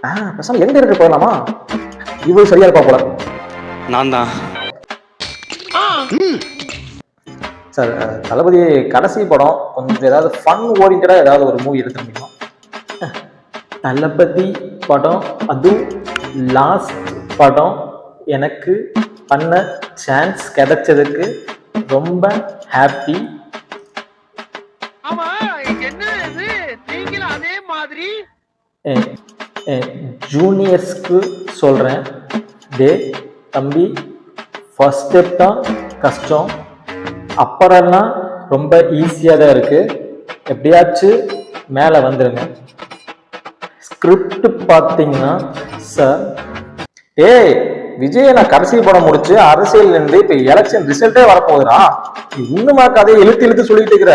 பேசாம எங்க இருக்கு போயிடலாமா? இவ்வளவு சரியா இருக்கா போல. நான் தான் சார், தளபதி கடைசி படம் கொஞ்சம் ஏதாவது ஃபன் ஓரியன்டா ஏதாவது ஒரு மூவி எடுக்க முடியுமா? தளபதி படம், அதுவும் லாஸ்ட் படம் எனக்கு பண்ண சான்ஸ் கிடைச்சதுக்கு ரொம்ப ஹாப்பி. ஜூனியர்ஸ்க்கு சொல்கிறேன், டே தம்பி, ஃபர்ஸ்ட் ஸ்டெப் தான் கஷ்டம், அப்புறம்லாம் ரொம்ப ஈஸியாக தான் இருக்குது, எப்படியாச்சும் மேலே வந்துடுங்க. ஸ்கிரிப்ட் பார்த்தீங்கன்னா சார், விஜய் நான் கடைசி படம் முடிச்சு அரசியல் நின்று இப்போ எலெக்ஷன் ரிசல்ட்டே வரப்போகுதுடா, இன்னுமா கதையை இழுத்து சொல்லிட்டு இருக்கிற?